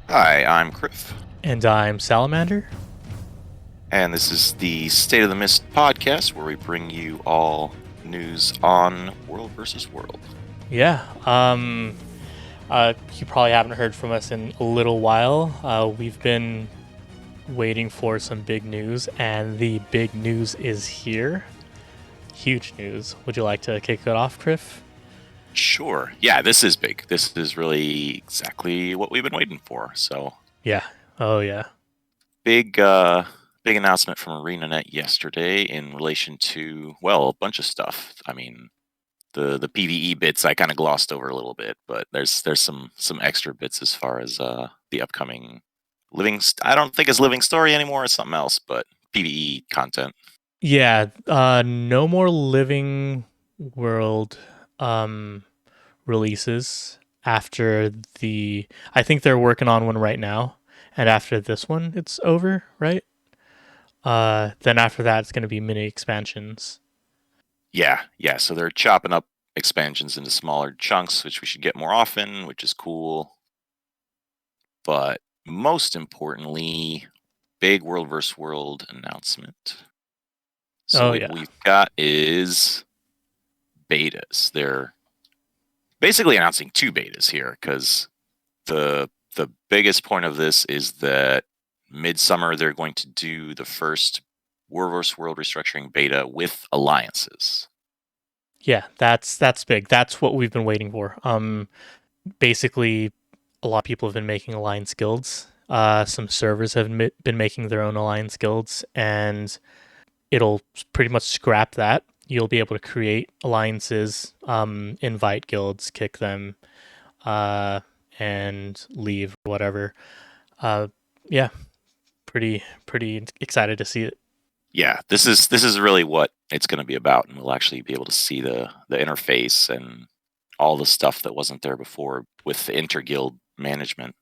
Hi, I'm Criff, And I'm Salamander. and this is the State of the Mist podcast where we bring you all news on World versus World. Yeah. You probably haven't heard from us in a little while. We've been waiting for some big news, and the big news is here. Huge news. Would you like to kick it off, Criff? Sure. Yeah, this is big. This is really exactly what we've been waiting for. So, Yeah. Oh, yeah. big big announcement from ArenaNet yesterday in relation to, well, a bunch of stuff. I mean, the PvE bits I kind of glossed over a little bit, but there's some extra bits as far as the upcoming I don't think it's living story anymore, it's something else, but PvE content. Yeah. No more Living World um, releases after the. I think they're working on one right now, and after this one, it's over, right? Then after that, it's going to be mini expansions. Yeah. So they're chopping up expansions into smaller chunks, which we should get more often, which is cool. But most importantly, big World vs. World announcement. So Oh what yeah, we've got is betas. They're basically announcing two betas here because the biggest point of this is that midsummer they're going to do the first World vs. World restructuring beta with alliances. yeah. That's big. That's what we've been waiting for. Basically, a lot of people have been making alliance guilds. Some servers have been making their own alliance guilds, and it'll pretty much scrap that. You'll be able to create alliances, invite guilds, kick them, uh, and leave, whatever. Uh, yeah, pretty excited to see it. Yeah, this is really what it's going to be about, and we'll actually be able to see the interface and all the stuff that wasn't there before with the inter-guild management.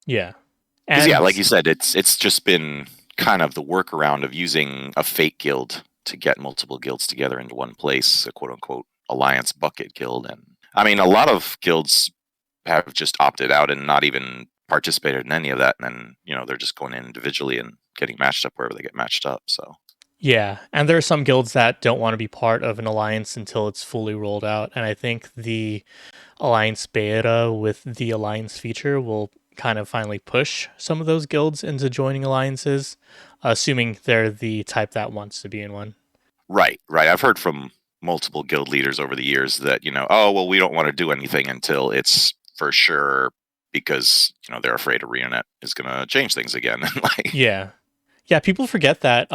Yeah, Because yeah, like and you said, it's just been kind of the workaround of using a fake guild to get multiple guilds together into one place, a quote unquote alliance bucket guild. And I mean, a lot of guilds have just opted out and not even participated in any of that, and then they're just going in individually and getting matched up wherever they get matched up. So Yeah, and there are some guilds that don't want to be part of an alliance until it's fully rolled out, and I think the alliance beta with the alliance feature will kind of finally push some of those guilds into joining alliances, assuming they're the type that wants to be in one. right. I've heard from multiple guild leaders over the years that oh well, we don't want to do anything until it's for sure because they're afraid ArenaNet is going to change things again. Like, Yeah, yeah, people forget that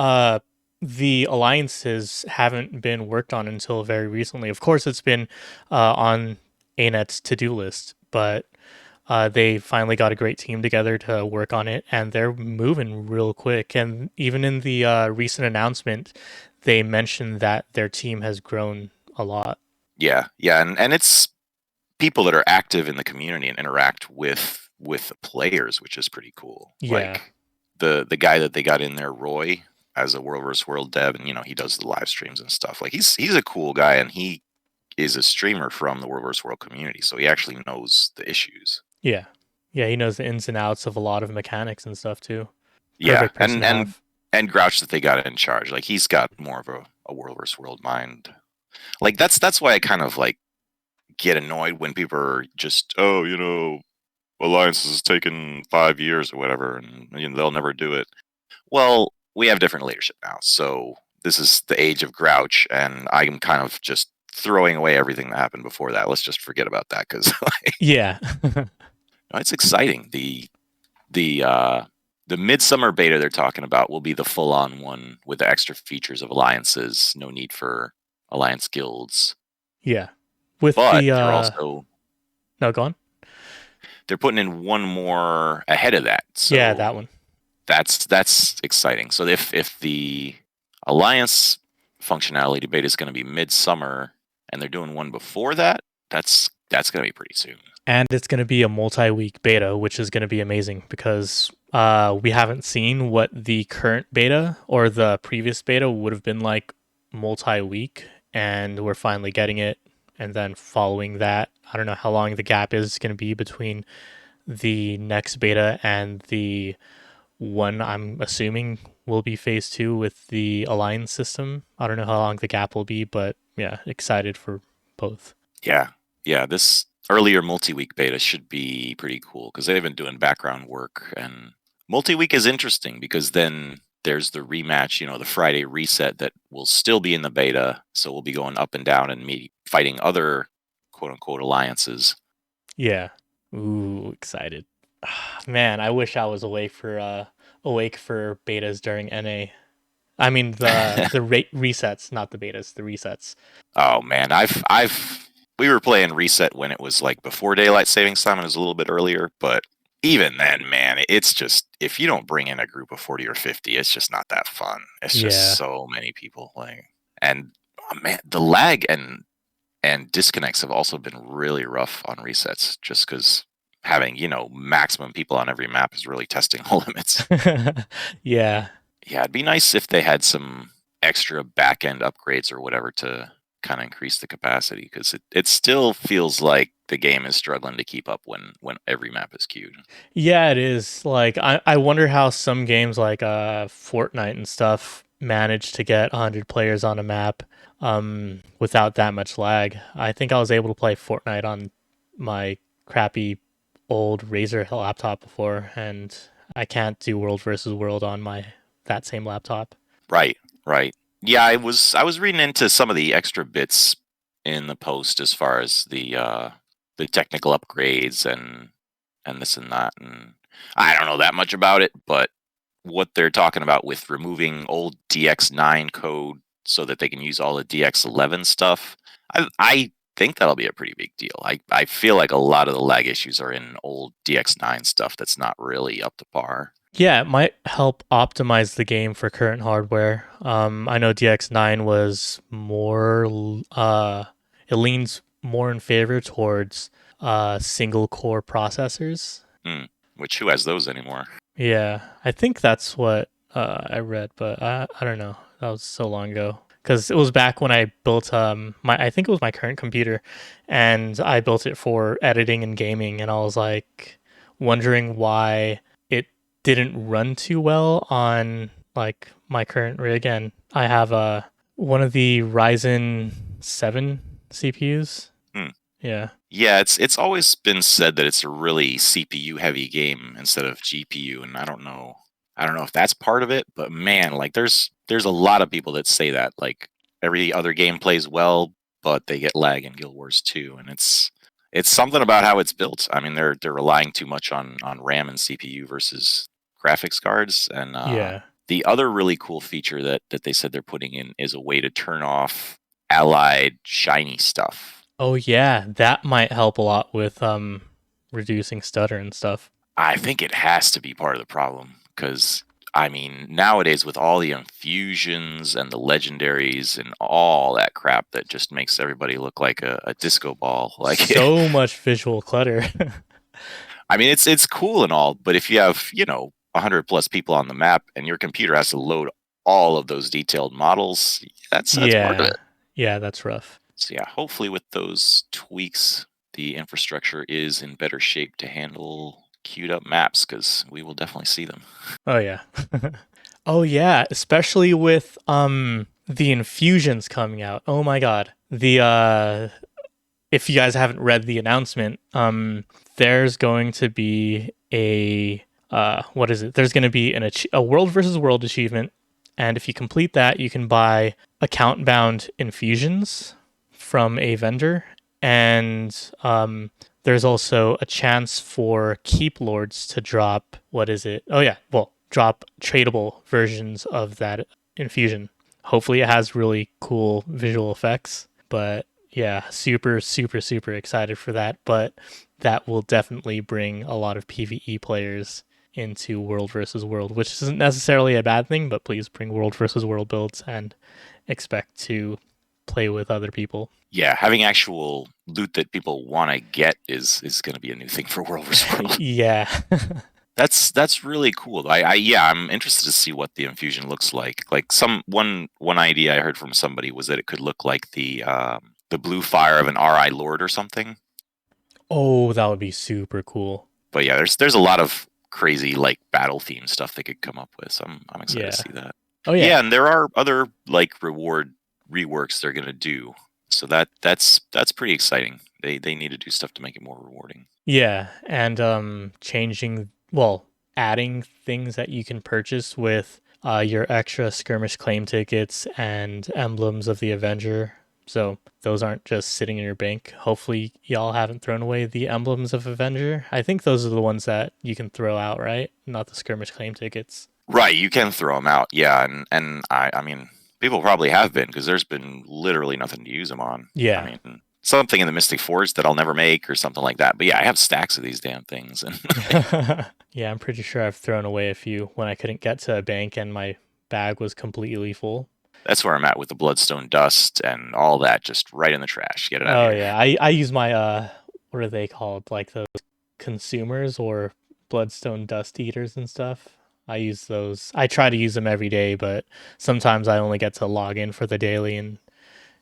the alliances haven't been worked on until very recently. Of course, it's been on ANET's to-do list, but they finally got a great team together to work on it, and they're moving real quick. And even in the recent announcement, they mentioned that their team has grown a lot. yeah, and it's people that are active in the community and interact with the players, which is pretty cool. Yeah, Like the guy that they got in there, Roy, as a World vs. World dev, and he does the live streams and stuff. Like he's a cool guy, and he is a streamer from the World vs. World community, so he actually knows the issues. yeah, yeah. He knows the ins and outs of a lot of mechanics and stuff too. Yeah, Perfect person and to and have. and Grouch that they got in charge, like he's got more of a World vs. World mind. Like that's why I kind of like get annoyed when people are just, oh, Alliance has taken 5 years or whatever, and they'll never do it. Well, we have different leadership now, so this is the age of Grouch, and I'm kind of just throwing away everything that happened before that. Let's just forget about that because Yeah, it's exciting. The midsummer beta they're talking about will be the full-on one with the extra features of alliances, no need for alliance guilds, yeah. With but the they're also no, go on. they're putting in one more ahead of that. Yeah, So that one. that's exciting. So if the alliance functionality beta is going to be midsummer and they're doing one before that, that's going to be pretty soon. And it's going to be a multi-week beta, which is going to be amazing because we haven't seen what the current beta or the previous beta would have been like multi-week, and we're finally getting it. And then following that, I don't know how long the gap is going to be between the next beta and the one I'm assuming will be phase two with the alliance system. I don't know how long the gap will be, but yeah, excited for both. Yeah, yeah. This earlier multi-week beta should be pretty cool because they've been doing background work, and multi-week is interesting because then there's the rematch, the Friday reset that will still be in the beta, so we'll be going up and down and fighting other quote unquote alliances. Yeah. Ooh, excited. Man, I wish I was awake for betas during NA. I mean the resets, not the betas, the resets. Oh man, we were playing reset when it was like before daylight savings time and it was a little bit earlier, but even then, man, it's just if you don't bring in a group of 40 or 50, it's just not that fun. It's just Yeah. so many people playing. And oh, man, the lag and disconnects have also been really rough on resets just cuz having, maximum people on every map is really testing all limits. Yeah. Yeah, it'd be nice if they had some extra back end upgrades or whatever to kind of increase the capacity because it still feels like the game is struggling to keep up when every map is queued. Yeah, it is. Like I wonder how some games like Fortnite and stuff manage to get 100 players on a map without that much lag. I think I was able to play Fortnite on my crappy old Razer laptop before, and I can't do World versus World on my that same laptop. Right, right. Yeah, I was reading into some of the extra bits in the post as far as the technical upgrades and this and that, and I don't know that much about it, but what they're talking about with removing old DX9 code so that they can use all the DX11 stuff, I think that'll be a pretty big deal. I feel like a lot of the lag issues are in old DX9 stuff that's not really up to par. Yeah, it might help optimize the game for current hardware. I know DX9 was more, it leans more in favor towards single core processors. Hmm. Which who has those anymore? Yeah, I think that's what I read, but I don't know. That was so long ago. Because it was back when I built my I think it was my current computer, and I built it for editing and gaming, and I was like wondering why it didn't run too well on like my current rig. And I have one of the Ryzen 7 CPUs. Hmm. Yeah. Yeah, it's always been said that it's a really CPU heavy game instead of GPU, and I don't know if that's part of it, but man, like there's a lot of people that say that like every other game plays well, but they get lag in Guild Wars 2, and it's something about how it's built. I mean, they're relying too much on RAM and CPU versus graphics cards, and Yeah. the other really cool feature that they said they're putting in is a way to turn off allied shiny stuff. Oh yeah, that might help a lot with reducing stutter and stuff. I think it has to be part of the problem because I mean nowadays with all the infusions and the legendaries and all that crap that just makes everybody look like a disco ball. Like, So much visual clutter. I mean it's cool and all, but if you have 100 plus people on the map and your computer has to load all of those detailed models, that's part of Yeah. it. Yeah, that's rough. So yeah, hopefully with those tweaks, the infrastructure is in better shape to handle queued up maps because we will definitely see them. Oh yeah. Oh yeah, especially with the infusions coming out. Oh my god. The if you guys haven't read the announcement, there's going to be a what is it? There's going to be a world versus world achievement, and if you complete that, you can buy account bound infusions from a vendor, and there's also a chance for keep lords to drop what is it? Oh yeah, well, drop tradable versions of that infusion. Hopefully, it has really cool visual effects, but yeah, super, super, super excited for that. But that will definitely bring a lot of PvE players into World versus World, which isn't necessarily a bad thing, but please bring World versus World builds and expect to play with other people. Yeah, having actual loot that people want to get is going to be a new thing for World vs. World. Yeah. That's really cool. Yeah, I'm interested to see what the infusion looks like. Like one idea I heard from somebody was that it could look like the blue fire of an RI Lord or something. Oh, that would be super cool. But yeah, there's a lot of crazy like battle theme stuff they could come up with. So I'm excited to Yeah. see that. Oh Yeah, yeah. and there are other like reward reworks they're gonna do. So that's pretty exciting. They need to do stuff to make it more rewarding. Yeah, and changing, well, adding things that you can purchase with your extra skirmish claim tickets and emblems of the Avenger. So those aren't just sitting in your bank. Hopefully, y'all haven't thrown away the emblems of Avenger. I think those are the ones that you can throw out, right? Not the skirmish claim tickets. Right, you can throw them out. Yeah, and I mean people probably have been because there's been literally nothing to use them on. I Yeah. mean something in the Mystic Forge that I'll never make or something like that. But yeah, I have stacks of these damn things and Yeah, I'm pretty sure I've thrown away a few when I couldn't get to a bank and my bag was completely full. that's where I'm at with the Bloodstone dust and all that just right in the trash. Get it out of Oh here. yeah, I use my what are they called? Like those consumers or bloodstone dust eaters and stuff. I use those. I try to use them every day, but sometimes I only get to log in for the daily and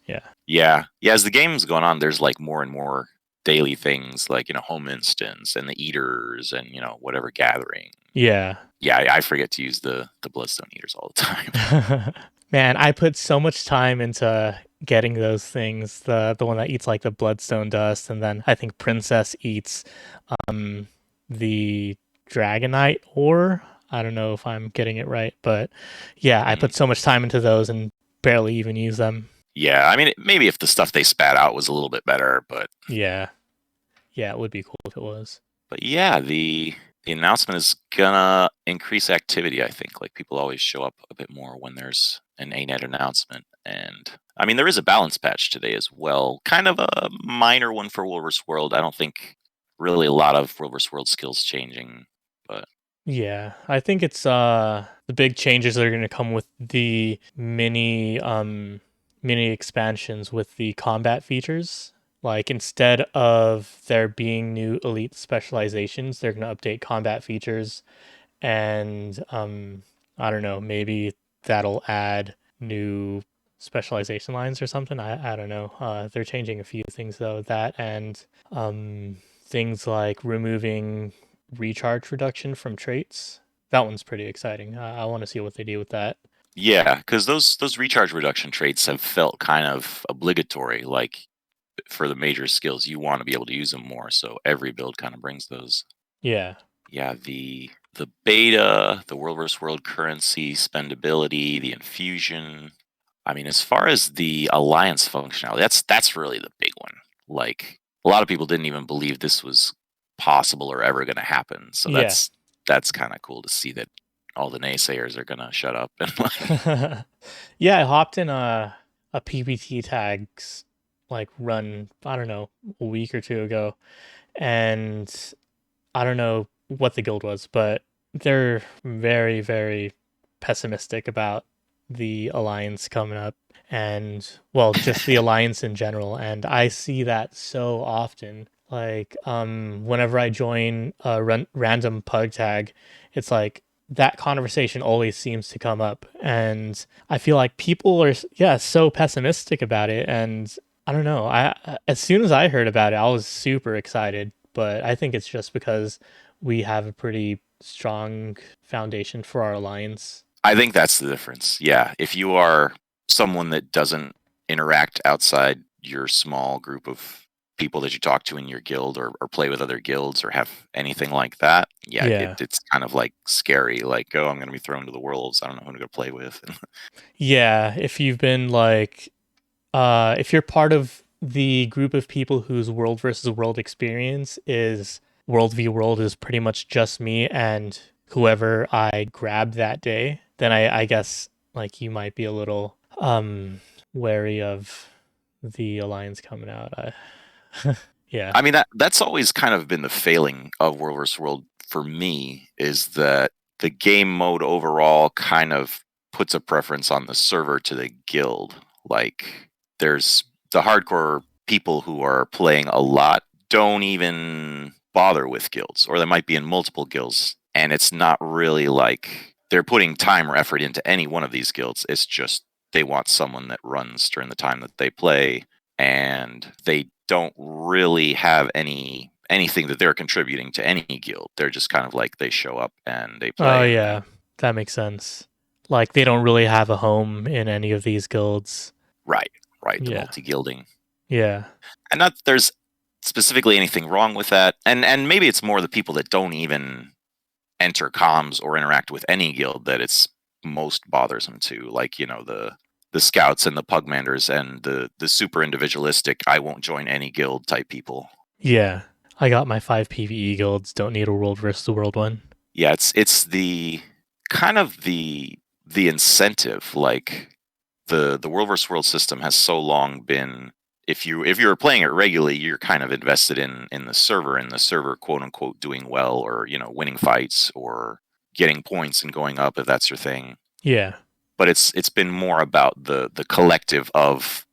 yeah. Yeah. Yeah, as the game's going on, there's like more and more daily things like, home instance and the eaters and, whatever gathering. Yeah. Yeah, I forget to use the Bloodstone eaters all the time. Man, I put so much time into getting those things. The one that eats like the bloodstone dust, and then I think Princess eats um the Dragonite ore. I don't know if I'm getting it right, but yeah, I Mhm. put so much time into those and barely even use them. Yeah, I mean, maybe if the stuff they spat out was a little bit better, but Yeah. Yeah, it would be cool if it was. yeah, the announcement is gonna increase activity, I think. Like people always show up a bit more when there's an ANET announcement. And I mean there is a balance patch today as well. Kind of a minor one for World vs. World. I don't think really a lot of World vs. World skills changing, but Yeah, I think it's the big changes that are going to come with the mini expansions with the combat features. Like instead of there being new elite specializations, they're going to update combat features and I don't know, maybe that'll add new specialization lines or something. I don't know. They're changing a few things though. That and things like removing recharge reduction from traits. That one's pretty exciting. I want to see what they do with that. yeah, because those recharge reduction traits have felt kind of obligatory. Like for the major skills, you want to be able to use them more. So every build kind of brings those. Yeah. Yeah, the beta, the World vs. World currency, spendability, the infusion. I mean, as far as the alliance functionality, that's really the big one. Like a lot of people didn't even believe this was possible or ever going to happen. So Yeah. that's kind of cool to see that all the naysayers are going to shut up and like Yeah, I hopped in a PPT tags like run, I don't know, a week or two ago, and I don't know what the guild was, but they're very, very pessimistic about the alliance coming up and, well, just the alliance in general. And I see that so often. Like, whenever I join a random pug tag, it's like that conversation always seems to come up. And I feel like people are, yeah, so pessimistic about it. And I don't know. As soon as I heard about it, I was super excited, but I think it's just because we have a pretty strong foundation for our alliance. I think that's the difference. Yeah, if you are someone that doesn't interact outside your small group of people that you talk to in your guild or play with other guilds or have anything like that, yeah, Yeah. it's kind of like scary. Like, oh, I'm going to be thrown to the wolves. I don't know who to go play with. Yeah, if you've been like if you're part of the group of people whose world versus world experience is world v world is pretty much just me and whoever I grab that day, then I guess like you might be a little wary of the alliance coming out. Yeah. I mean that's always kind of been the failing of World vs. World for me is that the game mode overall kind of puts a preference on the server to the guild. Like there's the hardcore people who are playing a lot don't even bother with guilds, or they might be in multiple guilds, and it's not really like they're putting time or effort into any one of these guilds. It's just they want someone that runs during the time that they play, and they don't really have any anything that they're contributing to any guild. They're just kind of like they show up and they Oh play, and then yeah, that makes sense. Like they don't really have a home in any of these guilds. right, right, the Yeah. multi gilding, Yeah. and not that there's specifically anything wrong with that, and maybe it's more the people that don't even enter comms or interact with any guild that it's most bothersome to, like the scouts and the pugmanders and the super individualistic I won't join any guild type people. Yeah. I got my 5 PvE guilds, don't need a world versus the world one. Yeah, it's the kind of the incentive. Like the world versus world system has so long been, if you're playing it regularly, you're kind of invested in the server quote unquote doing well, or winning fights or getting points and going up if that's your thing. Yeah. But it's been more about the collective of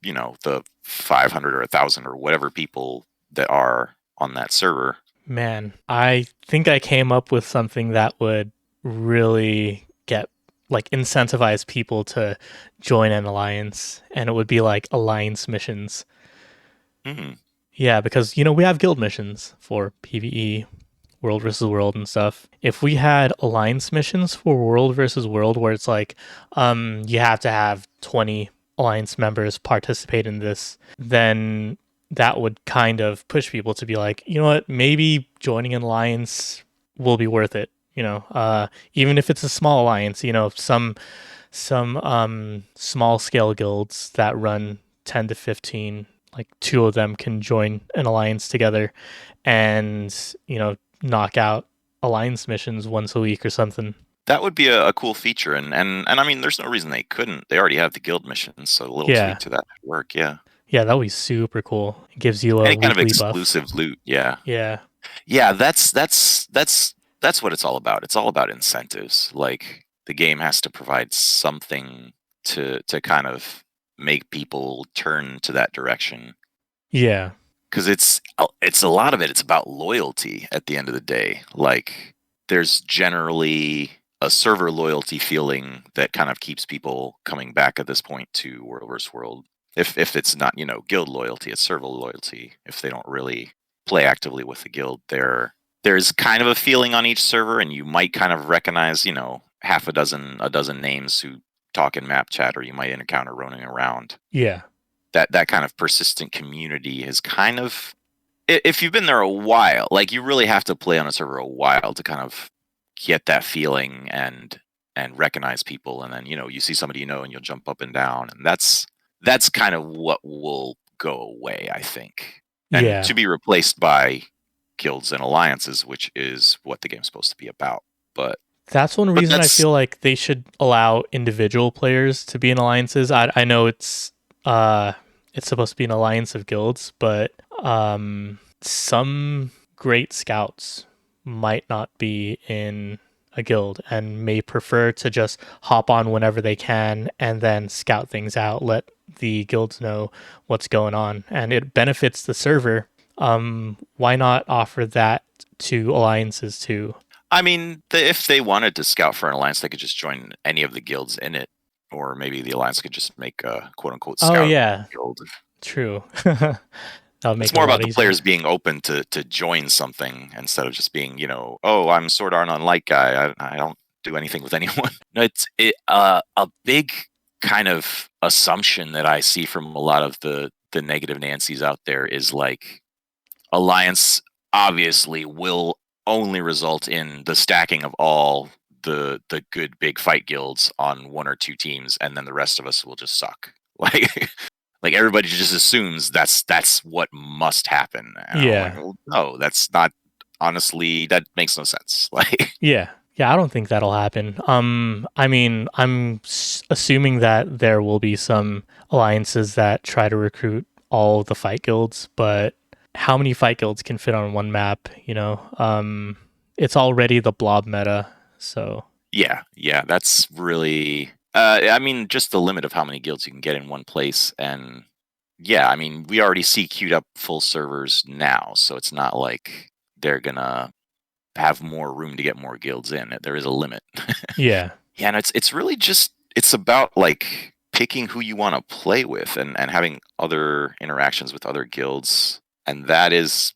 the 500 or 1,000 or whatever people that are on that server. Man, I think I came up with something that would really get like incentivize people to join an alliance, and it would be like alliance missions. Hmm. Yeah, because we have guild missions for PvE, world versus world and stuff. If we had alliance missions for world versus world where it's like you have to have 20 alliance members participate in this, then that would kind of push people to be like, you know what, maybe joining an alliance will be worth it. Even if it's a small alliance, some small scale guilds that run 10 to 15, like two of them can join an alliance together and knock out alliance missions once a week or something. That would be a cool feature, and I mean, there's no reason they couldn't. They already have the guild missions, so a little Yeah. tweak to that would work. Yeah, Yeah, that would be super cool. It gives you a any kind of weekly buff. exclusive loot. Yeah, Yeah. yeah. That's what it's all about. It's all about incentives. Like the game has to provide something to kind of make people turn to that direction, Yeah. because it's a lot of it. It's about loyalty at the end of the day. Like there's generally a server loyalty feeling that kind of keeps people coming back at this point to World vs. World. If it's not guild loyalty, it's server loyalty. If they don't really play actively with the guild, there's kind of a feeling on each server, and you might kind of recognize half a dozen names who talk in map chat, or you might encounter roaming around. Yeah. That kind of persistent community is kind of, if you've been there a while, like you really have to play on a server a while to kind of get that feeling and recognize people, and then you see somebody and you'll jump up and down, and that's kind of what will go away, I think, and Yeah. to be replaced by guilds and alliances, which is what the game's supposed to be about. But That's one but reason I that's feel like they should allow individual players to be in alliances. I know it's supposed to be an alliance of guilds, but some great scouts might not be in a guild and may prefer to just hop on whenever they can and then scout things out, let the guilds know what's going on, and it benefits the server. Why not offer that to alliances too? I mean, if they wanted to scout for an alliance, they could just join any of the guilds in it, or maybe the alliance could just make a quote unquote Oh scout yeah, guild. true. That would make It's it a more lot about the easier. players being open to join something, instead of just being, oh, I'm Sword Art Unlight guy. I don't do anything with anyone. No, a big kind of assumption that I see from a lot of the negative Nancy's out there is like alliance obviously will only result in the stacking of all the good big fight guilds on one or two teams, and then the rest of us will just suck. Like everybody just assumes that's what must happen. And I'm like, Yeah, well, no, that's not. Honestly, that makes no sense. Like, yeah, yeah. I don't think that'll happen. I mean, assuming that there will be some alliances that try to recruit all the fight guilds, but how many fight guilds can fit on one map? It's already the blob meta, so yeah, that's really. I mean, just the limit of how many guilds you can get in one place, and yeah, I mean, we already see queued up full servers now, so it's not like they're gonna have more room to get more guilds in. There is a limit. yeah, Yeah, and it's really just it's about like picking who you want to play with, and having other interactions with other guilds, and that is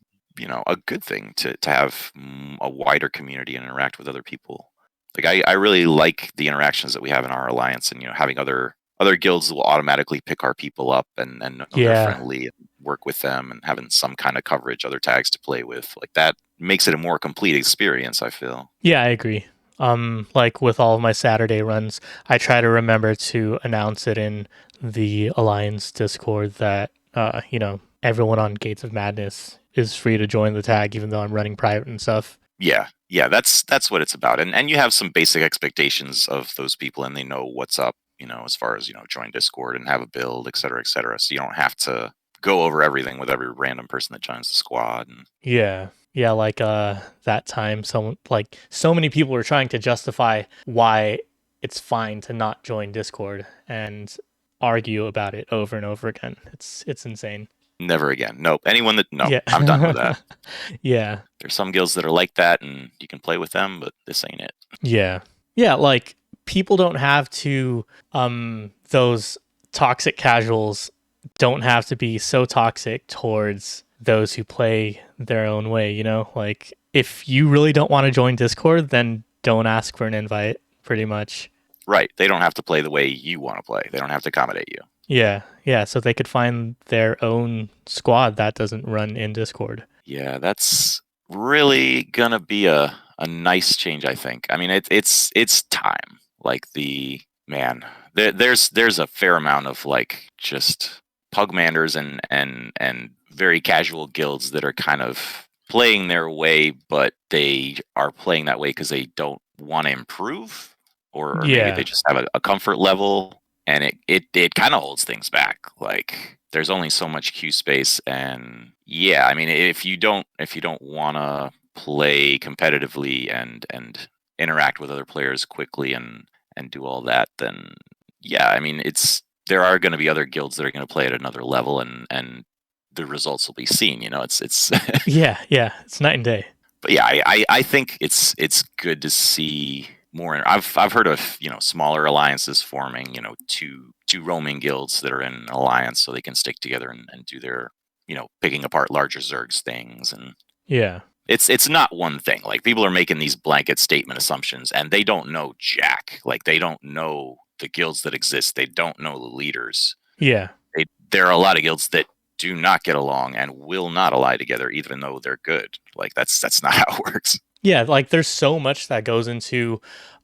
a good thing to have a wider community and interact with other people. Like I really like the interactions that we have in our alliance, and having other guilds will automatically pick our people up and know they're Yeah. friendly and work with them, and having some kind of coverage, other tags to play with, like that makes it a more complete experience, I feel. Yeah, I agree. Like with all of my Saturday runs, I try to remember to announce it in the Alliance Discord that everyone on Gates of Madness is free to join the tag, even though I'm running private and stuff. Yeah, that's what it's about. And you have some basic expectations of those people, and they know what's up, as far as, join Discord and have a build, et cetera, et cetera. So you don't have to go over everything with every random person that joins the squad. And Yeah. Yeah, like that time so many people were trying to justify why it's fine to not join Discord and argue about it over and over again. It's insane. never again. Nope. Anyone that no, I'm done with Yeah. that. Yeah. There's some guilds that are like that, and you can play with them, but this ain't it. Yeah. Yeah, like people don't have to those toxic casuals don't have to be so toxic towards those who play their own way, you know? Like if you really don't want to join Discord, then don't ask for an invite, pretty much. Right. They don't have to play the way you want to play. They don't have to accommodate you. Yeah. Yeah, so they could find their own squad that doesn't run in Discord. Yeah, that's really gonna be a nice change, I think. I mean, it's time. Like there's a fair amount of like just pugmanders and very casual guilds that are kind of playing their way, but they are playing that way because they don't want to improve, or maybe they Yeah. just have a comfort level, and it kind of holds things back. Like there's only so much queue space, and yeah, I mean, if you don't want to play competitively and interact with other players quickly and do all that, then yeah, I mean, there are going to be other guilds that are going to play at another level, and the results will be seen. It's Yeah, yeah, it's night and day. but yeah, I think it's good to see more. I've heard of smaller alliances forming. Two roaming guilds that are in an alliance, so they can stick together and do their picking apart larger Zergs things. And Yeah. it's not one thing. Like people are making these blanket statement assumptions, and they don't know jack. Like they don't know the guilds that exist. They don't know the leaders. Yeah. There are a lot of guilds that do not get along and will not ally together, even though they're good. Like that's not how it works. Yeah, like there's so much that goes into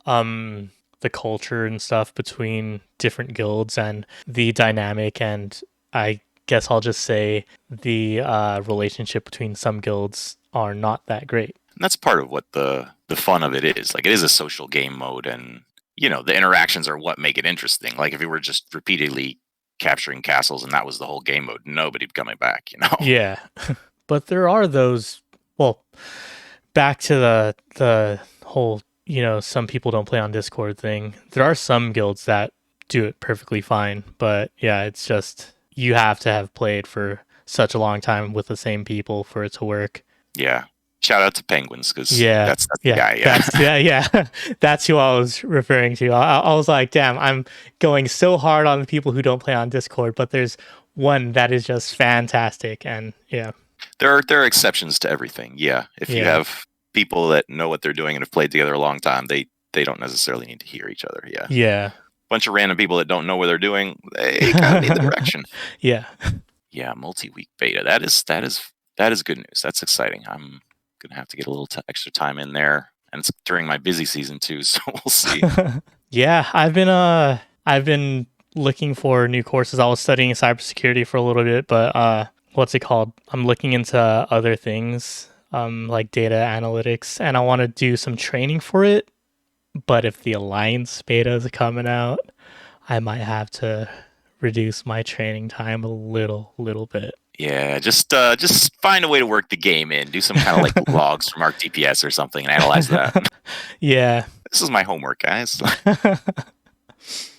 the culture and stuff between different guilds and the dynamic, and I guess I'll just say the relationship between some guilds are not that great. And that's part of what the fun of it is. Like it is a social game mode, and the interactions are what make it interesting. Like if you were just repeatedly capturing castles and that was the whole game mode, nobody'd be coming back. Yeah. But there are those, well, back to the whole, some people don't play on Discord thing. There are some guilds that do it perfectly fine, but yeah, it's just you have to have played for such a long time with the same people for it to work. Yeah. Shout out to Penguins, because Yeah, that's the yeah, guy. Yeah. yeah. That's who I was referring to. I was like, damn, I'm going so hard on the people who don't play on Discord, but there's one that is just fantastic, and yeah, There are exceptions to everything. Yeah. If you yeah, have people that know what they're doing and have played together a long time, they don't necessarily need to hear each other. Yeah. yeah, Bunch of random people that don't know what they're doing, they kind of need the direction. yeah. Yeah, multi-week beta. That is good news. That's exciting. I'm gonna have to get a little extra time in there, and it's during my busy season too, so we'll see. Yeah, I've been looking for new courses. I was studying cybersecurity for a little bit, but what's it called? I'm looking into other things, like data analytics, and I want to do some training for it. But if the Alliance beta is coming out, I might have to reduce my training time a little bit. Yeah, just find a way to work the game in. Do some kind of like logs from ArcDPS or something and analyze that. Yeah. This is my homework, guys.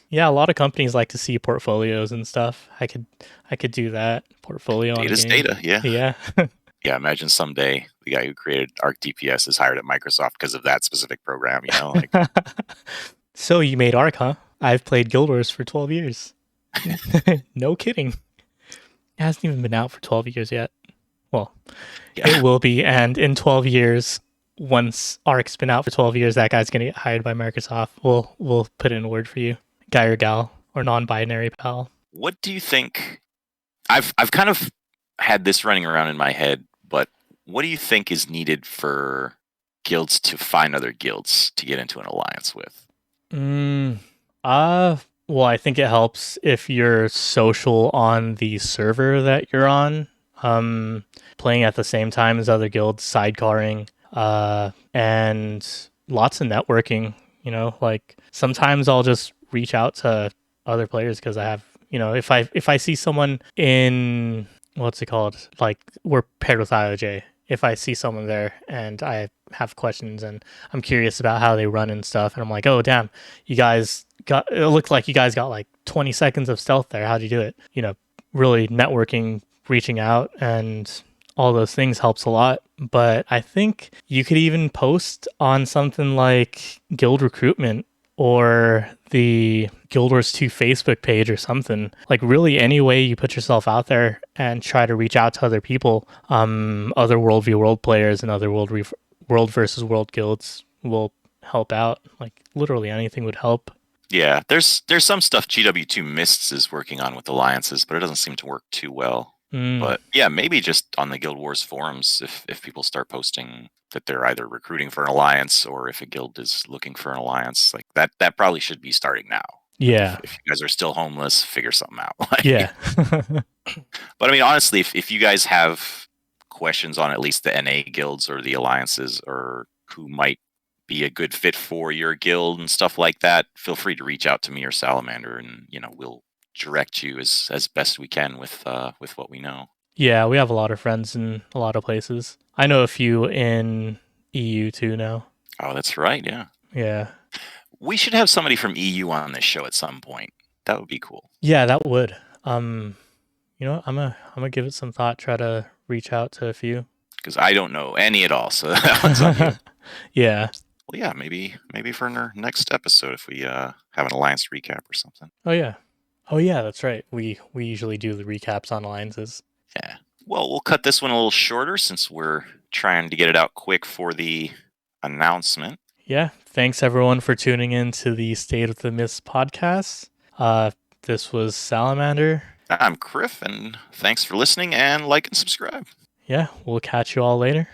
Yeah, a lot of companies like to see portfolios and stuff. I could do that portfolio on a Data's game. data. Yeah. Yeah. Yeah. Imagine someday the guy who created ArcDPS is hired at Microsoft because of that specific program. Like So you made Arc, huh? I've played Guild Wars for 12 years. No kidding. It hasn't even been out for 12 years yet. Well, it Yeah. will be, and in 12 years, once Ark's been out for 12 years, that guy's gonna get hired by Microsoft. We'll put in a word for you, guy or gal or non-binary pal. What do you think? I've kind of had this running around in my head, but what do you think is needed for guilds to find other guilds to get into an alliance with? Mm, uh, well, I think it helps if you're social on the server that you're on, um, playing at the same time as other guilds, sidecarring, and lots of networking. Like sometimes I'll just reach out to other players because I have, if I see someone in what's it called, like we're paired with IOJ. If I see someone there and I have questions and I'm curious about how they run and stuff, and I'm like, oh damn, you guys got it looked like you guys got like 20 seconds of stealth there. How do you do it? Really networking, reaching out, and all those things helps a lot. But I think you could even post on something like guild recruitment or the Guild Wars 2 Facebook page or something. Like really any way you put yourself out there and try to reach out to other people, other World v World players and other World versus World guilds will help out. Like literally anything would help. Yeah, there's some stuff GW2 Mists is working on with alliances, but it doesn't seem to work too well. Mm, But yeah, maybe just on the Guild Wars forums, if people start posting that they're either recruiting for an alliance or if a guild is looking for an alliance, like that probably should be starting now. Like yeah. if you guys are still homeless, figure something out. Like, Yeah. but I mean, honestly, if you guys have questions on at least the NA guilds or the alliances or who might be a good fit for your guild and stuff like that, feel free to reach out to me or Salamander, and we'll direct you as best we can with what we know. Yeah, we have a lot of friends in a lot of places. I know a few in EU too now. Oh, that's right. Yeah, Yeah. we should have somebody from EU on this show at some point. That would be cool. Yeah, that would. I'm gonna give it some thought, try to reach out to a few. Because I don't know any at all, so that one's on you. Yeah. Well, yeah, maybe for our next episode if we have an alliance recap or something. Oh yeah. Oh yeah, that's right. We usually do the recaps on alliances. Yeah. Well, we'll cut this one a little shorter since we're trying to get it out quick for the announcement. Yeah. Thanks everyone for tuning in to the State of the Mist podcast. This was Salamander. I'm Criff, and thanks for listening and like and subscribe. Yeah, we'll catch you all later.